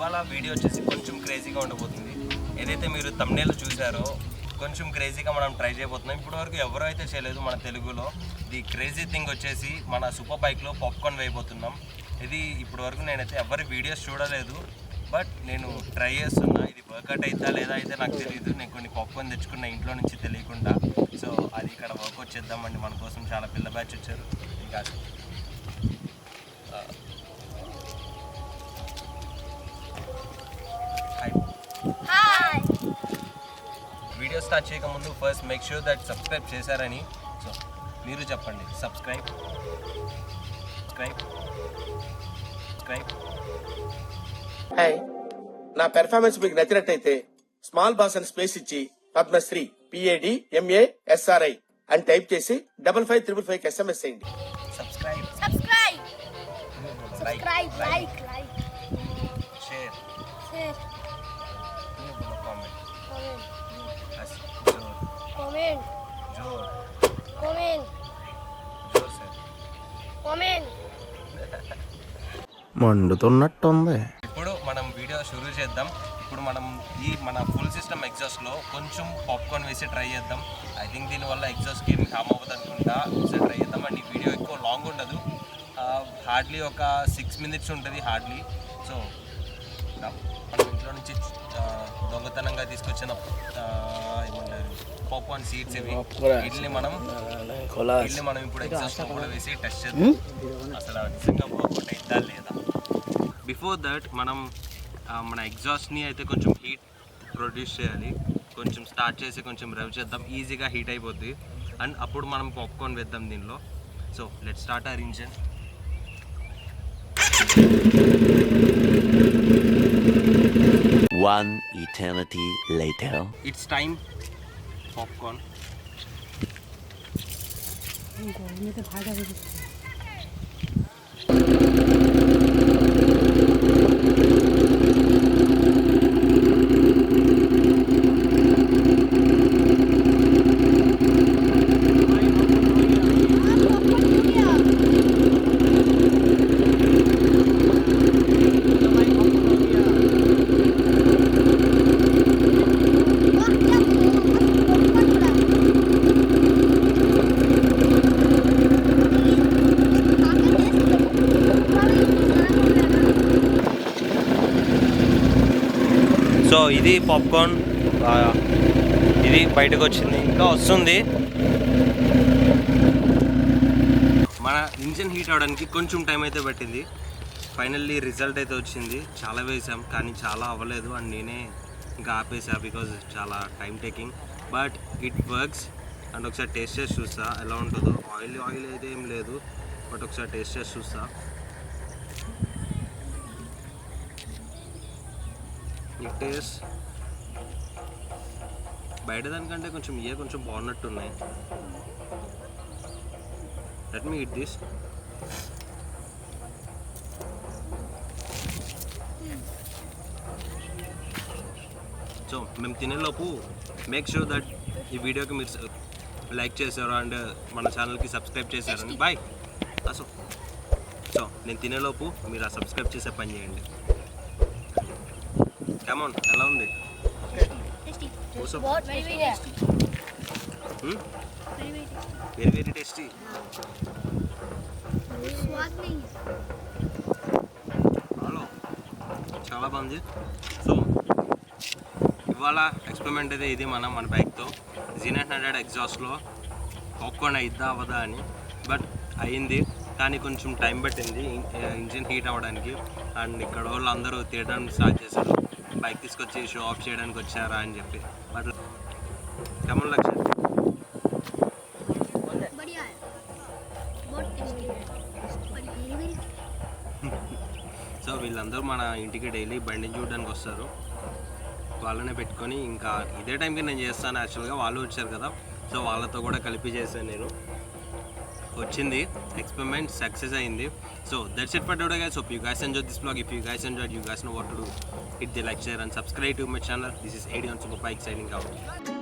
ఇవాళ వీడియో వచ్చేసి కొంచెం క్రేజీగా ఉండబోతుంది. ఏదైతే మీరు థంబ్నెయిల్ చూసారో కొంచెం క్రేజీగా మనం ట్రై చేయబోతున్నాం. ఇప్పటివరకు ఎవరు అయితే చేయలేదు మన తెలుగులో. ది క్రేజీ థింగ్ వచ్చేసి మన సూపర్ బైక్లో పాప్కార్న్ వేయబోతున్నాం. ఇది ఇప్పటివరకు నేనైతే ఎవరి వీడియోస్ చూడలేదు, బట్ నేను ట్రై చేస్తున్నా. ఇది వర్కౌట్ అవుతా లేదా అయితే నాకు తెలియదు. నేను కొన్ని పాప్కార్న్ తెచ్చుకున్న ఇంట్లో నుంచి తెలియకుండా. సో అది ఇక్కడ వర్కౌట్ చేద్దామండి. మన కోసం చాలా పిల్ల బ్యాచ్ వచ్చారు. ఇంకా వీడియో స్టార్ట్ చేయకముందు first make sure that subscribe చేశారని. సో మీరు చెప్పండి, సబ్స్క్రైబ్. హాయ్, నా పెర్ఫార్మెన్స్ మీకు నచ్చినట్టయితే స్మాల్ బాస్ అని స్పేస్ ఇచ్చి పద్మశ్రీ PADMASRI అని టైప్ చేసి 5555 SMS చేయండి. సబ్స్క్రైబ్, like, షేర్, కామెంట్, మండుతున్నట్టుంది. ఇప్పుడు మనం వీడియో షురూ చేద్దాం. ఇప్పుడు మనం మన ఫుల్ సిస్టమ్ ఎగ్జాస్ట్లో కొంచెం పాప్కార్న్ వేసి ట్రై చేద్దాం. ఐ థింక్ దీనివల్ల ఎగ్జాస్ట్కి ఏమి హామ్ అవ్వదు అనుకుంటా. ఒకసారి ట్రై చేద్దాం. అండ్ ఈ వీడియో ఎక్కువ లాంగ్ ఉండదు, హార్డ్లీ ఒక 6 minutes ఉంటుంది హార్డ్లీ. సో మనం ఇంట్లో నుంచి దొంగతనంగా తీసుకొచ్చిన ఏమంటారు పాప్కార్న్ సీడ్స్ ఇవి. వీటిని మనం ఇప్పుడు ఎగ్జాస్ట్లో కూడా వేసి టెస్ట్ చేద్దాం అసలు నిజంగా వర్కౌట్ అవుతా లేదా. బిఫోర్ దట్ మనం మన ఎగ్జాస్ట్ని అయితే కొంచెం హీట్ ప్రొడ్యూస్ చేయాలి. కొంచెం స్టార్ట్ చేసి కొంచెం రెవ్ చేద్దాం, ఈజీగా హీట్ అయిపోద్ది. అండ్ అప్పుడు మనం పాప్కార్న్ వేద్దాం దీనిలో. So let's start our engine. One eternity later. It's time popcorn. So ఇది పాప్కార్న్, ఇది బయటకు వచ్చింది, ఇంకా వస్తుంది. మన ఇంజన్ హీట్ అవడానికి కొంచెం టైం అయితే పట్టింది. ఫైనల్లీ రిజల్ట్ అయితే వచ్చింది. చాలా వేసాం కానీ చాలా అవ్వలేదు అండ్ నేనే ఇంకా ఆపేసా బికాజ్ చాలా time taking. But it works. And ఒకసారి టేస్ట్ చేసి చూస్తా ఎలా ఉంటుందో. ఆయిల్ అయితే ఏం లేదు, బట్ ఒకసారి టేస్ట్ చేసి చూస్తా. ఈ టేస్ట్ బయట దానికంటే కొంచెం కొంచెం బాగున్నట్టు ఉన్నాయి. Let me eat this. So మేము తినేలోపు మేక్ షూర్ దట్ ఈ వీడియోకి మీరు లైక్ చేశారు అండ్ మన ఛానల్కి సబ్స్క్రైబ్ చేశారని. బాయ్. సో నేను తినేలోపు మీరు ఆ సబ్స్క్రైబ్ చేసే పని చేయండి. కమాన్, ఎలా ఉంది? Very very tasty. హలో, చాలా బాగుంది. సో ఇవాళ ఎక్స్పెరిమెంట్ అయితే ఇది మన బైక్తో Z900 ఎగ్జాస్ట్లో పాప్కార్న్ అయిద్దా అవ్వదా అని. బట్ అయింది, కానీ కొంచెం టైం పట్టింది ఇంజిన్ హీట్ అవ్వడానికి. అండ్ ఇక్కడ వాళ్ళు అందరూ తినడానికి స్టార్ట్ చేశారు, బైక్ తీసుకొచ్చి షో ఆఫ్ చేయడానికి వచ్చారా అని చెప్పి. బట్ కమల్ లక్ష్యం సో వీళ్ళందరూ మన ఇంటికి డైలీ బండిని చూడడానికి వస్తారు. వాళ్ళనే పెట్టుకొని ఇంకా ఇదే టైంకి నేను చేస్తాను. యాక్చువల్గా వాళ్ళు వచ్చారు కదా, సో వాళ్ళతో కూడా కలిపి చేశాను నేను. వచ్చింది ఎక్స్పెరిమెంట్, సక్సెస్ అయింది. So that's it for today guys. Hope you guys enjoyed this vlog. If you guys enjoyed, you guys know what to do. Hit the like, share and subscribe to my channel. This is AD on Super Bike signing out.